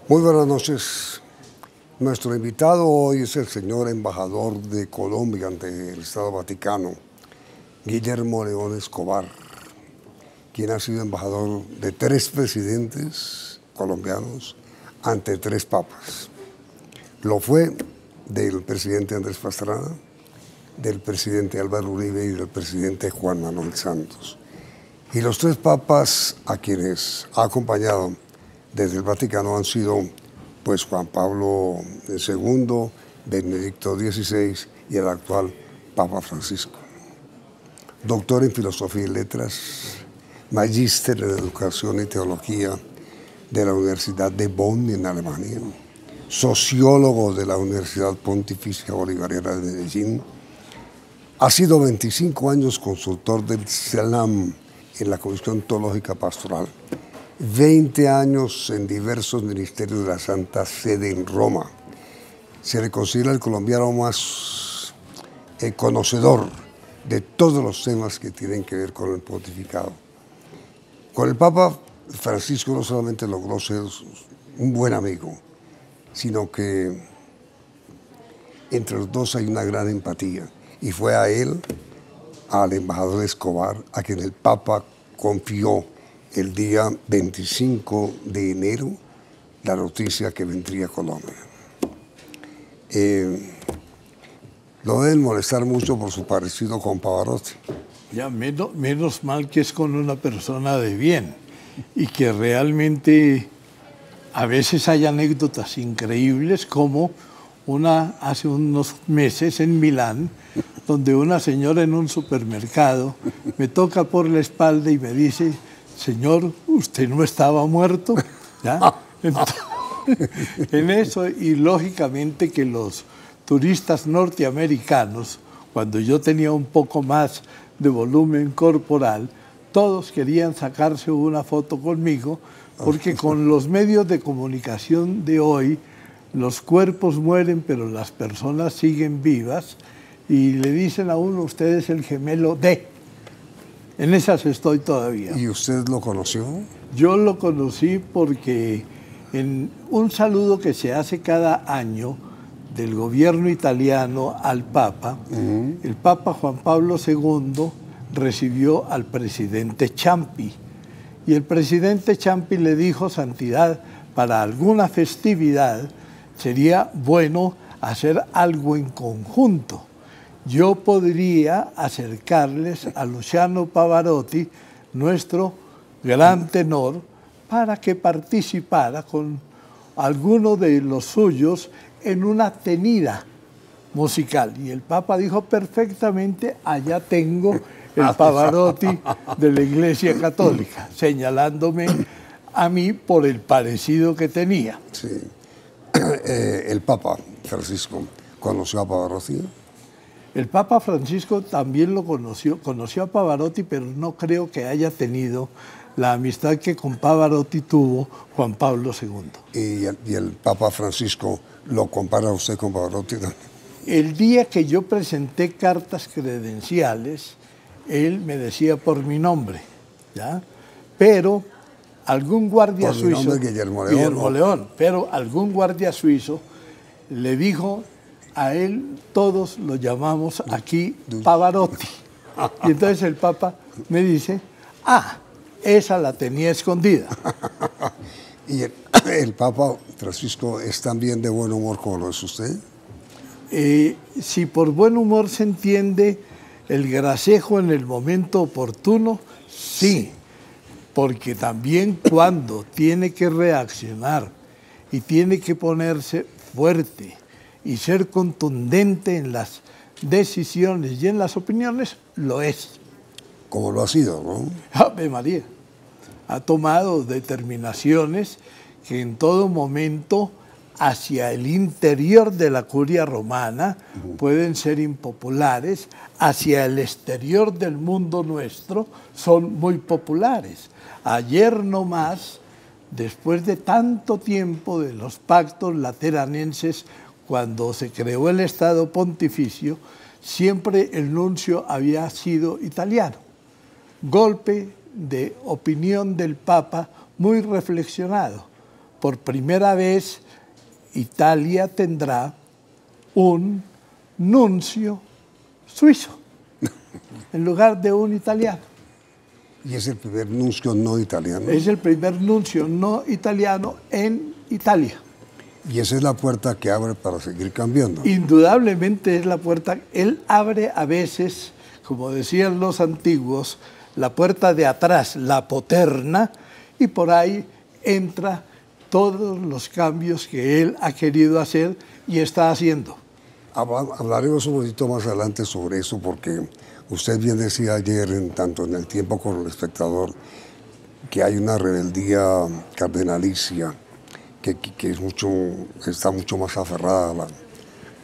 Muy buenas noches. Nuestro invitado hoy es el señor embajador de Colombia ante el Estado Vaticano, Guillermo León Escobar, quien ha sido embajador de 3 presidentes colombianos ante 3 papas. Lo fue del presidente Andrés Pastrana, del presidente Álvaro Uribe y del presidente Juan Manuel Santos. Y los 3 papas a quienes ha acompañado desde el Vaticano han sido pues Juan Pablo II, Benedicto XVI y el actual Papa Francisco. Doctor en Filosofía y Letras, magíster en Educación y Teología de la Universidad de Bonn en Alemania, sociólogo de la Universidad Pontificia Bolivariana de Medellín. Ha sido 25 años consultor del CELAM en la Comisión Teológica Pastoral, 20 años en diversos ministerios de la Santa Sede en Roma. Se le considera el colombiano más conocedor de todos los temas que tienen que ver con el pontificado. Con el Papa Francisco no solamente logró ser un buen amigo, sino que entre los dos hay una gran empatía. Y fue a él, al embajador Escobar, a quien el Papa confió el día 25 de enero la noticia que vendría a Colombia. Lo deben molestar mucho por su parecido con Pavarotti. Ya, menos mal que es con una persona de bien y que realmente a veces hay anécdotas increíbles, como una hace unos meses en Milán, donde una señora en un supermercado me toca por la espalda y me dice: señor, ¿usted no estaba muerto? ¿Ya? Entonces, en eso, y lógicamente que los turistas norteamericanos, cuando yo tenía un poco más de volumen corporal, todos querían sacarse una foto conmigo, porque con los medios de comunicación de hoy, los cuerpos mueren, pero las personas siguen vivas, y le dicen a uno: usted es el gemelo de... En esas estoy todavía. ¿Y usted lo conoció? Yo lo conocí porque en un saludo que se hace cada año del gobierno italiano al Papa, el Papa Juan Pablo II recibió al presidente Ciampi. Y el presidente Ciampi le dijo: Santidad, para alguna festividad sería bueno hacer algo en conjunto. Yo podría acercarles a Luciano Pavarotti, nuestro gran tenor, para que participara con alguno de los suyos en una tenida musical. Y el Papa dijo: perfectamente, allá tengo el Pavarotti de la Iglesia Católica, señalándome a mí por el parecido que tenía. Sí. El Papa Francisco conoció a Pavarotti. El Papa Francisco también lo conoció a Pavarotti, pero no creo que haya tenido la amistad que con Pavarotti tuvo Juan Pablo II. ¿Y el Papa Francisco lo compara usted con Pavarotti también? El día que yo presenté cartas credenciales, él me decía por mi nombre, ¿ya? Pero algún guardia suizo... Por mi nombre, Guillermo León. Pero algún guardia suizo le dijo: a él todos lo llamamos aquí Pavarotti. Y entonces el Papa me dice: ah, esa la tenía escondida. ¿Y el Papa Francisco es también de buen humor como lo es usted? Si por buen humor se entiende el gracejo en el momento oportuno, sí. Porque también cuando tiene que reaccionar y tiene que ponerse fuerte y ser contundente en las decisiones y en las opiniones, lo es. Como lo ha sido, ¿no? Ave María. Ha tomado determinaciones que en todo momento hacia el interior de la curia romana pueden ser impopulares, hacia el exterior del mundo nuestro son muy populares. Ayer nomás, después de tanto tiempo de los pactos lateranenses, cuando se creó el Estado Pontificio, siempre el nuncio había sido italiano. Golpe de opinión del Papa muy reflexionado, por primera vez Italia tendrá un nuncio suizo en lugar de un italiano. Y es el primer nuncio no italiano. Es el primer nuncio no italiano en Italia. Y esa es la puerta que abre para seguir cambiando. Indudablemente es la puerta. Él abre a veces, como decían los antiguos, la puerta de atrás, la poterna, y por ahí entra todos los cambios que él ha querido hacer y está haciendo. Hablaremos un poquito más adelante sobre eso, porque usted bien decía ayer, tanto en El Tiempo como en El Espectador, que hay una rebeldía cardenalicia que está mucho más aferrada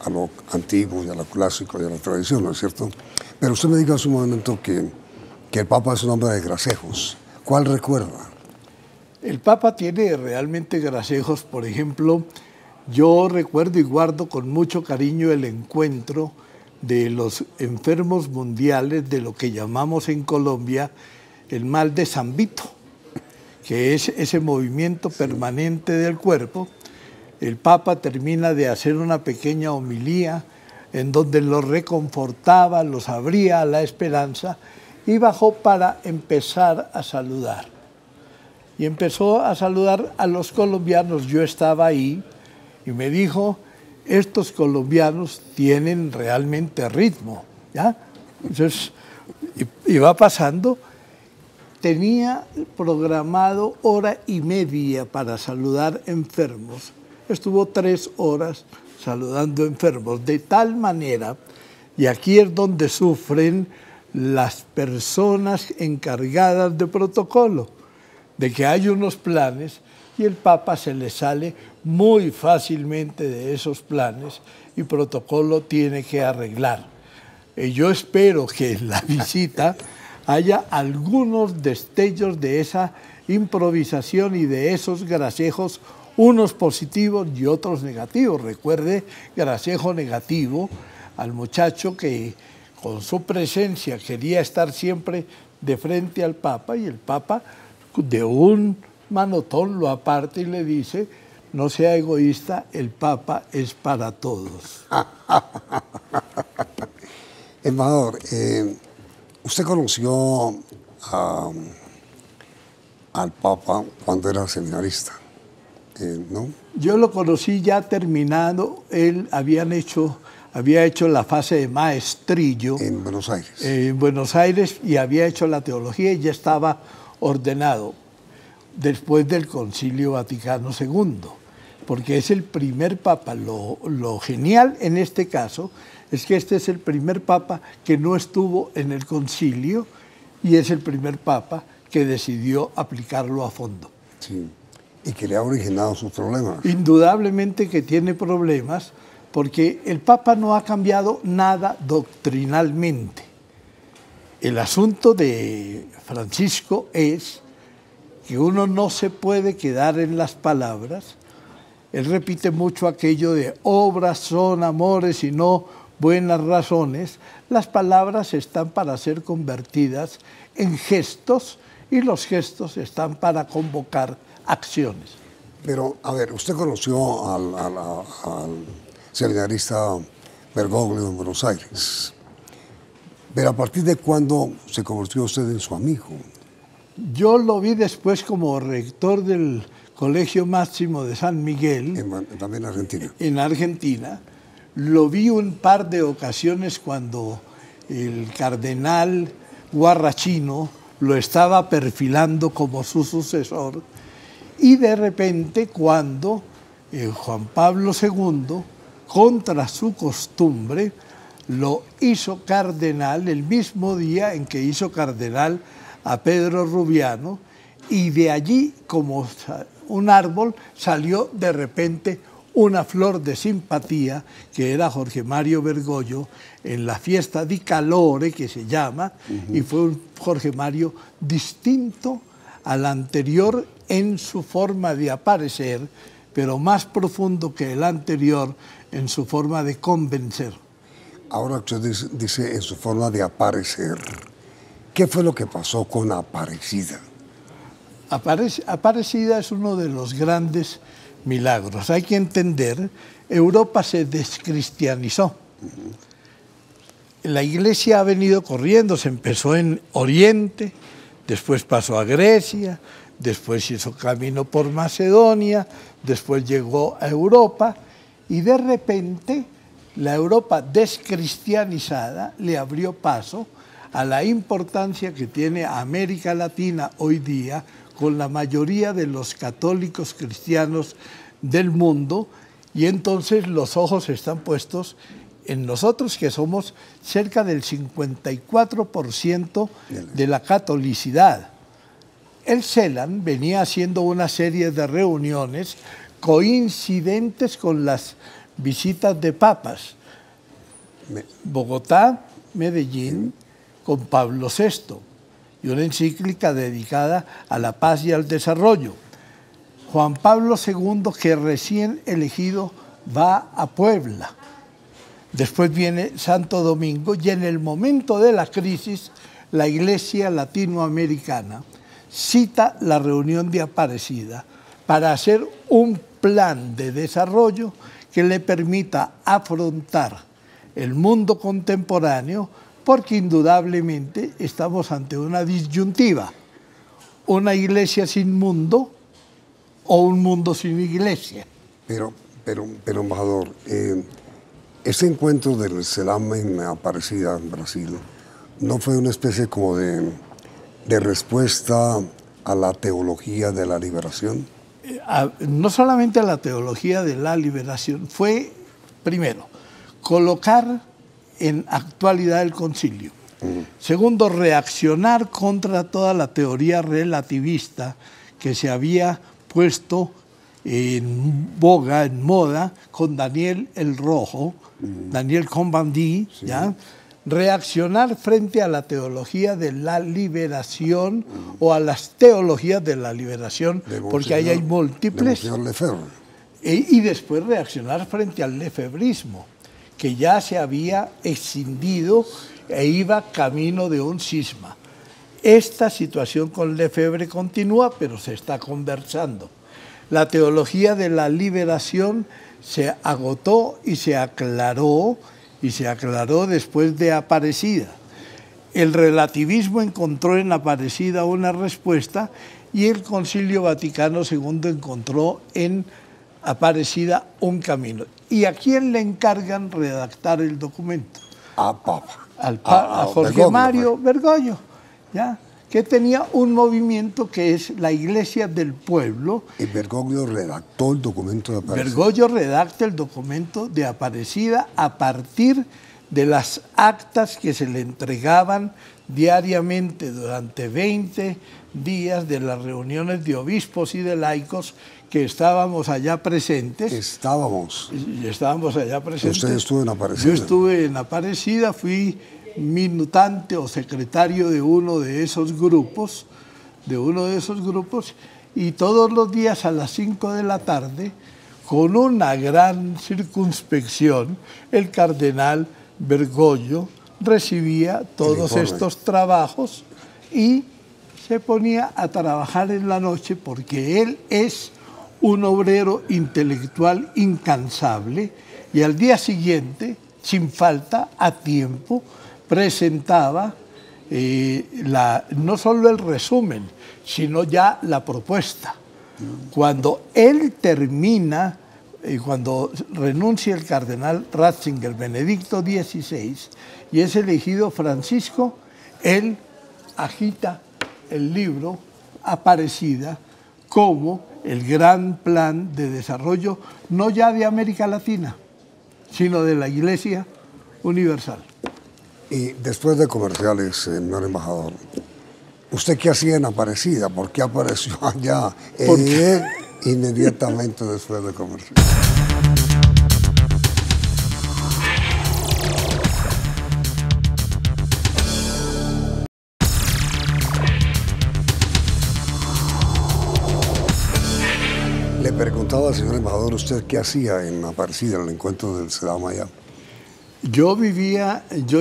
a lo antiguo y a lo clásico y a la tradición, ¿no es cierto? Pero usted me dijo hace un momento que el Papa es un hombre de grasejos. ¿Cuál recuerda? El Papa tiene realmente grasejos. Por ejemplo, yo recuerdo y guardo con mucho cariño el encuentro de los enfermos mundiales de lo que llamamos en Colombia el mal de San Vito, que es ese movimiento permanente del cuerpo. El Papa termina de hacer una pequeña homilía en donde los reconfortaba, los abría a la esperanza y bajó para empezar a saludar. Y empezó a saludar a los colombianos. Yo estaba ahí y me dijo: estos colombianos tienen realmente ritmo, ¿ya? Entonces, iba pasando, tenía programado 1:30 para saludar enfermos. Estuvo 3 horas saludando enfermos, de tal manera, y aquí es donde sufren las personas encargadas de protocolo, de que hay unos planes y el Papa se le sale muy fácilmente de esos planes y protocolo tiene que arreglar. Yo espero que en la visita haya algunos destellos de esa improvisación y de esos grasejos, unos positivos y otros negativos. Recuerde, grasejo negativo al muchacho que con su presencia quería estar siempre de frente al Papa, y el Papa de un manotón lo aparta y le dice: no sea egoísta, el Papa es para todos. Embajador, usted conoció al Papa cuando era seminarista, ¿no? Yo lo conocí ya terminado. Él había hecho la fase de maestrillo en Buenos Aires. En Buenos Aires, y había hecho la teología y ya estaba ordenado después del Concilio Vaticano II, porque es el primer Papa. Lo genial en este caso es que este es el primer Papa que no estuvo en el concilio y es el primer Papa que decidió aplicarlo a fondo. Sí, y que le ha originado sus problemas. Indudablemente que tiene problemas, porque el Papa no ha cambiado nada doctrinalmente. El asunto de Francisco es que uno no se puede quedar en las palabras. Él repite mucho aquello de obras son amores y no buenas razones. Las palabras están para ser convertidas en gestos y los gestos están para convocar acciones. Pero, a ver, usted conoció al seminarista Bergoglio en Buenos Aires. Pero ¿a partir de cuándo se convirtió usted en su amigo? Yo lo vi después como rector del Colegio Máximo de San Miguel. También en Argentina. En Argentina. Lo vi un par de ocasiones cuando el cardenal Guarrachino lo estaba perfilando como su sucesor. Y de repente, cuando Juan Pablo II, contra su costumbre, lo hizo cardenal el mismo día en que hizo cardenal a Pedro Rubiano, y de allí, como un árbol, salió de repente una flor de simpatía, que era Jorge Mario Bergoglio, en la fiesta di Calore, que se llama, y fue un Jorge Mario distinto al anterior en su forma de aparecer, pero más profundo que el anterior en su forma de convencer. Ahora usted dice en su forma de aparecer. ¿Qué fue lo que pasó con Aparecida? Aparecida es uno de los grandes milagros. Hay que entender, Europa se descristianizó. La iglesia ha venido corriendo, se empezó en Oriente, después pasó a Grecia, después hizo camino por Macedonia, después llegó a Europa y de repente la Europa descristianizada le abrió paso a la importancia que tiene América Latina hoy día con la mayoría de los católicos cristianos del mundo, y entonces los ojos están puestos en nosotros, que somos cerca del 54% de la catolicidad. El CELAN venía haciendo una serie de reuniones coincidentes con las visitas de papas. Bogotá, Medellín, con Pablo VI, y una encíclica dedicada a la paz y al desarrollo. Juan Pablo II, que recién elegido, va a Puebla. Después viene Santo Domingo, y en el momento de la crisis, la Iglesia Latinoamericana cita la reunión de Aparecida para hacer un plan de desarrollo que le permita afrontar el mundo contemporáneo, porque indudablemente estamos ante una disyuntiva: una iglesia sin mundo o un mundo sin iglesia. Pero embajador, ese encuentro del CELAM en Aparecida, en Brasil, ¿no fue una especie como de respuesta a la teología de la liberación? No solamente a la teología de la liberación, fue, primero, colocar en actualidad el concilio. Segundo, reaccionar contra toda la teoría relativista que se había puesto en boga, en moda, con Daniel el Rojo, Daniel Cohn-Bendit, sí. ¿Ya? Reaccionar frente a la teología de la liberación o a las teologías de la liberación, porque ahí hay múltiples. Y después reaccionar frente al lefebrismo, que ya se había escindido e iba camino de un cisma. Esta situación con Lefebvre continúa, pero se está conversando. La teología de la liberación se agotó y se aclaró después de Aparecida. El relativismo encontró en Aparecida una respuesta, y el Concilio Vaticano II encontró en Aparecida un camino. ¿Y a quién le encargan redactar el documento? A Papa. A Jorge Bergoglio, Mario Bergoglio, ¿ya? Que tenía un movimiento que es la Iglesia del Pueblo. Y Bergoglio redactó el documento de Aparecida. Bergoglio redacta el documento de Aparecida a partir de las actas que se le entregaban diariamente durante 20 días de las reuniones de obispos y de laicos que estábamos allá presentes. Estábamos allá presentes. ¿Usted estuvo en Aparecida? Yo estuve en Aparecida, fui minutante o secretario de uno de esos grupos, y todos los días a las 5 de la tarde, con una gran circunspección, el cardenal Bergoglio recibía todos estos trabajos y se ponía a trabajar en la noche, porque él es un obrero intelectual incansable, y al día siguiente, sin falta, a tiempo, presentaba no solo el resumen, sino ya la propuesta. Cuando él termina, cuando renuncia el cardenal Ratzinger, Benedicto XVI, y es elegido Francisco, él agita el libro Aparecida como el gran plan de desarrollo, no ya de América Latina, sino de la Iglesia Universal. Y después de comerciales, señor embajador, ¿usted qué hacía en Aparecida? ¿Por qué apareció allá inmediatamente después de comerciales? Le preguntaba, señor embajador, ¿usted qué hacía en Aparecida, en el encuentro del CELAM allá? Yo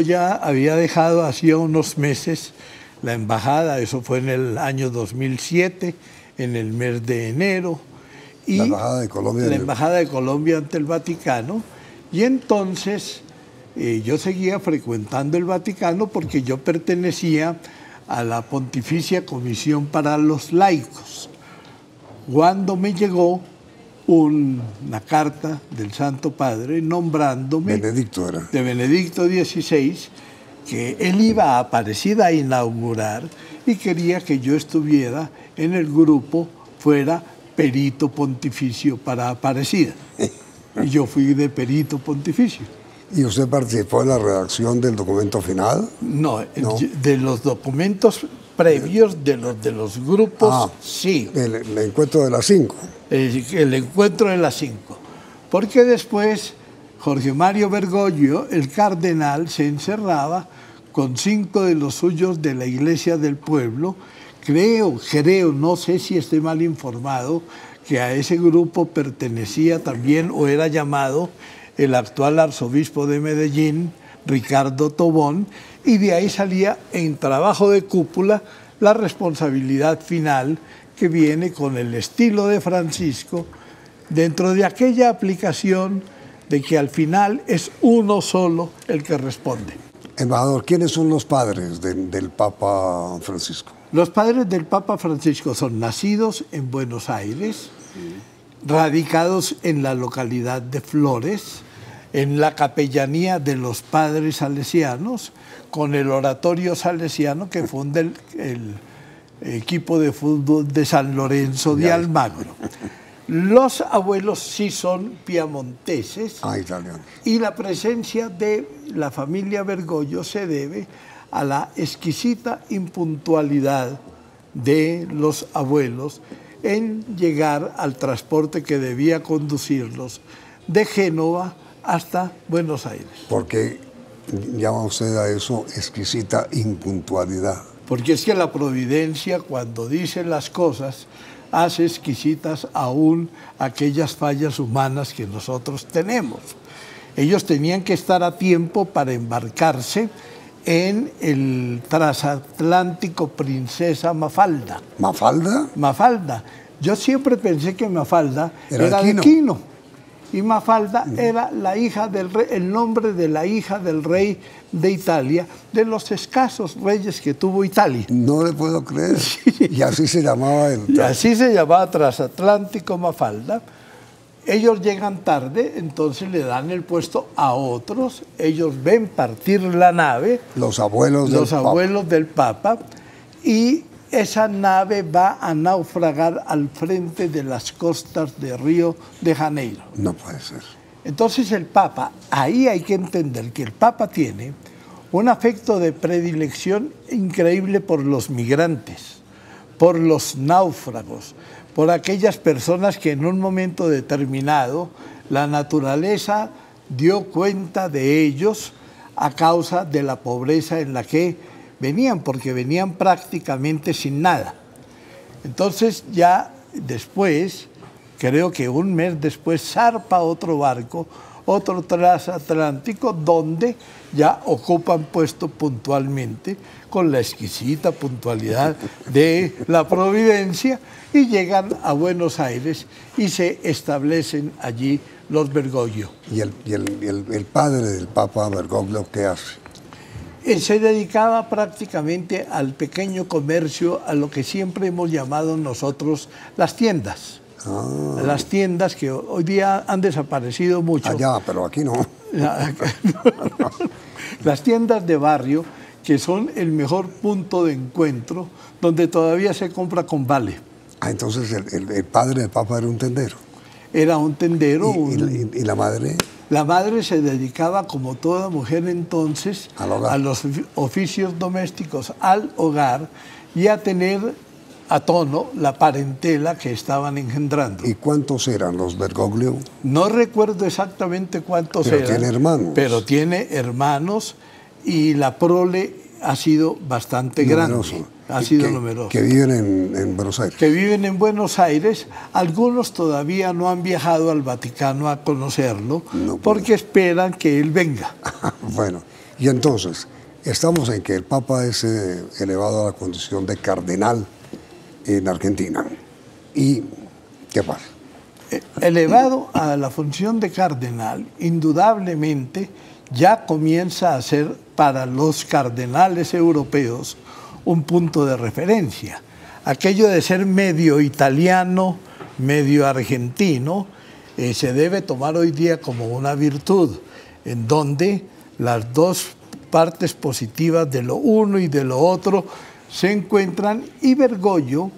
ya había dejado hacía unos meses la embajada, eso fue en el año 2007, en el mes de enero. Y la embajada de Colombia. La embajada de Colombia ante el Vaticano. Y entonces yo seguía frecuentando el Vaticano porque yo pertenecía a la Pontificia Comisión para los Laicos. Cuando me llegó una carta del Santo Padre nombrándome, Benedicto era. de Benedicto XVI, que él iba a Aparecida a inaugurar y quería que yo estuviera en el grupo, fuera perito pontificio para Aparecida. Y yo fui de perito pontificio. ¿Y usted participó en la redacción del documento final? No, de los documentos previos de los grupos, sí. El encuentro de las 5. El encuentro de las 5. Porque después Jorge Mario Bergoglio, el cardenal, se encerraba con 5 de los suyos de la Iglesia del Pueblo. Creo, no sé si estoy mal informado, que a ese grupo pertenecía también o era llamado el actual arzobispo de Medellín, Ricardo Tobón, y de ahí salía en trabajo de cúpula la responsabilidad final que viene con el estilo de Francisco dentro de aquella aplicación de que al final es uno solo el que responde. Embajador, ¿quiénes son los padres del Papa Francisco? Los padres del Papa Francisco son nacidos en Buenos Aires, radicados en la localidad de Flores, en la capellanía de los padres salesianos, con el oratorio salesiano que funda el equipo de fútbol de San Lorenzo de Almagro. Los abuelos sí son piamonteses Italianos. y la presencia de la familia Bergoglio se debe a la exquisita impuntualidad de los abuelos en llegar al transporte que debía conducirlos de Génova hasta Buenos Aires. ¿Por qué llama usted a eso exquisita impuntualidad? Porque es que la providencia, cuando dice las cosas, hace exquisitas aún aquellas fallas humanas que nosotros tenemos. Ellos tenían que estar a tiempo para embarcarse en el transatlántico Princesa Mafalda. ¿Mafalda? Mafalda. Yo siempre pensé que Mafalda era Quino. de Quino. Y Mafalda era la hija del rey, el nombre de la hija del rey de Italia, de los escasos reyes que tuvo Italia. No le puedo creer. Sí. Y así se llamaba el... Y así se llamaba Transatlántico Mafalda. Ellos llegan tarde, entonces le dan el puesto a otros. Ellos ven partir la nave. Los abuelos del Papa. Y esa nave va a naufragar al frente de las costas de Río de Janeiro. No puede ser. Entonces el Papa, ahí hay que entender que el Papa tiene un afecto de predilección increíble por los migrantes, por los náufragos, por aquellas personas que en un momento determinado la naturaleza dio cuenta de ellos a causa de la pobreza en la que venían, porque venían prácticamente sin nada. Entonces ya después, creo que un mes después, zarpa otro barco, otro transatlántico, donde ya ocupan puesto puntualmente, con la exquisita puntualidad de la providencia, y llegan a Buenos Aires y se establecen allí los Bergoglio. ¿Y el padre del Papa Bergoglio qué hace? Se dedicaba prácticamente al pequeño comercio, a lo que siempre hemos llamado nosotros las tiendas. Las tiendas que hoy día han desaparecido mucho. Allá, pero aquí no. Las tiendas de barrio, que son el mejor punto de encuentro, donde todavía se compra con vale. Entonces el padre del Papa era un tendero. Era un tendero. ¿Y la madre? La madre se dedicaba, como toda mujer entonces, a los oficios domésticos, al hogar, y a tener a tono la parentela que estaban engendrando. ¿Y cuántos eran los Bergoglio? No recuerdo exactamente cuántos eran. Pero tiene hermanos. Pero tiene hermanos, y la prole ha sido bastante grande. Ha sido numeroso. Que viven en Buenos Aires. Que viven en Buenos Aires. Algunos todavía no han viajado al Vaticano a conocerlo, porque esperan que él venga. Bueno, y entonces, Estamos en que el Papa es elevado a la condición de cardenal en Argentina. ¿Y qué pasa? Elevado a la función de cardenal, indudablemente ya comienza a ser para los cardenales europeos un punto de referencia. Aquello de ser medio italiano, medio argentino, se debe tomar hoy día como una virtud, en donde las dos partes positivas de lo uno y de lo otro se encuentran, y Bergoglio,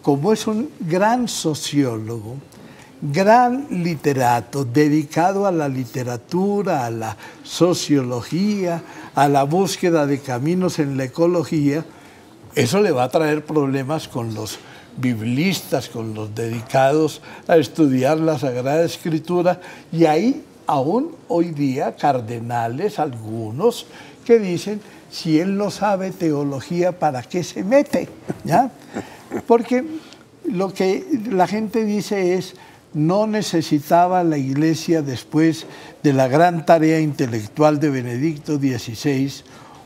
como es un gran sociólogo, gran literato, dedicado a la literatura, a la sociología, a la búsqueda de caminos en la ecología, eso le va a traer problemas con los biblistas, con los dedicados a estudiar la Sagrada Escritura, y hay aún hoy día cardenales, algunos, que dicen, si él no sabe teología, ¿para qué se mete? ¿Ya? Porque lo que la gente dice es, no necesitaba la Iglesia, después de la gran tarea intelectual de Benedicto XVI,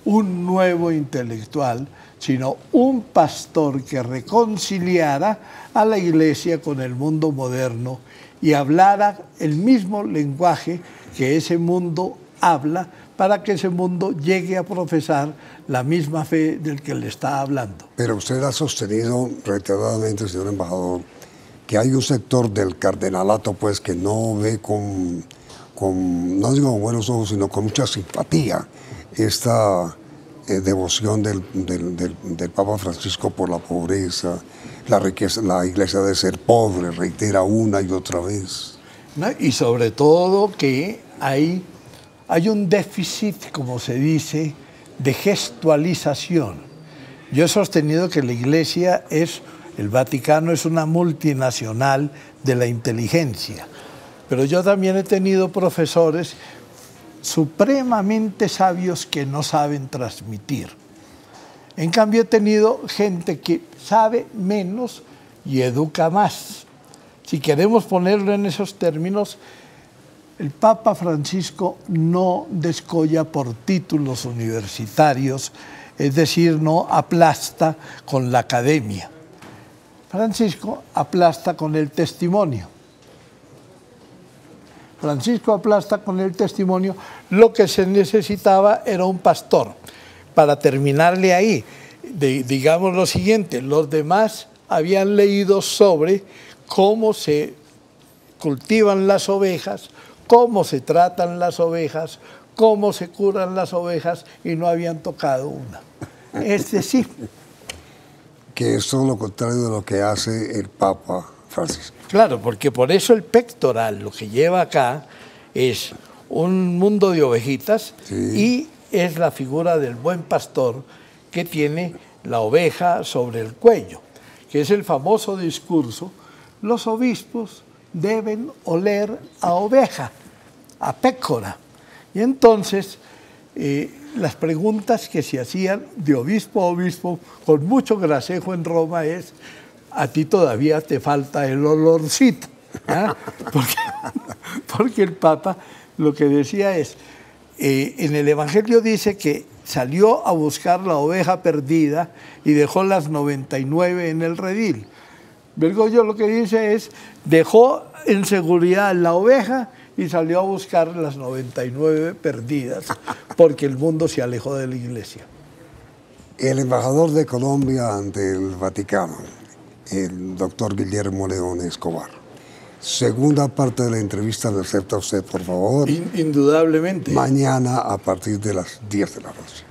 un nuevo intelectual, sino un pastor que reconciliara a la Iglesia con el mundo moderno y hablara el mismo lenguaje que ese mundo habla, para que ese mundo llegue a profesar la misma fe del que le está hablando. Pero usted ha sostenido reiteradamente, señor embajador, que hay un sector del cardenalato pues que no ve con no digo con buenos ojos, sino con mucha simpatía esta devoción del Papa Francisco por la pobreza, la riqueza. La Iglesia debe ser pobre, reitera una y otra vez. ¿No? Y sobre todo que hay un déficit, como se dice, de gestualización. Yo he sostenido que la Iglesia el Vaticano es una multinacional de la inteligencia, pero yo también he tenido profesores supremamente sabios que no saben transmitir. En cambio, he tenido gente que sabe menos y educa más. Si queremos ponerlo en esos términos, el Papa Francisco no descolla por títulos universitarios, es decir, no aplasta con la academia. Francisco aplasta con el testimonio. Francisco aplasta con el testimonio. Lo que se necesitaba era un pastor. Para terminarle ahí, digamos lo siguiente, los demás habían leído sobre cómo se cultivan las ovejas, cómo se tratan las ovejas, cómo se curan las ovejas, y no habían tocado una. Es decir, que es todo lo contrario de lo que hace el Papa Francisco. Claro, porque por eso el pectoral, lo que lleva acá, es un mundo de ovejitas, sí, y es la figura del buen pastor que tiene la oveja sobre el cuello, que es el famoso discurso: los obispos deben oler a oveja, a pécora. Y entonces, las preguntas que se hacían de obispo a obispo, con mucho gracejo en Roma, es: a ti todavía te falta el olorcito. ¿Eh? Porque el Papa lo que decía es, en el Evangelio dice que salió a buscar la oveja perdida y dejó las 99 en el redil. Bergoglio lo que dice es, dejó en seguridad la oveja y salió a buscar las 99 perdidas, porque el mundo se alejó de la Iglesia. El embajador de Colombia ante el Vaticano, el doctor Guillermo León Escobar. Segunda parte de la entrevista, ¿le acepta usted, por favor? Indudablemente. Mañana a partir de las 10 de la noche.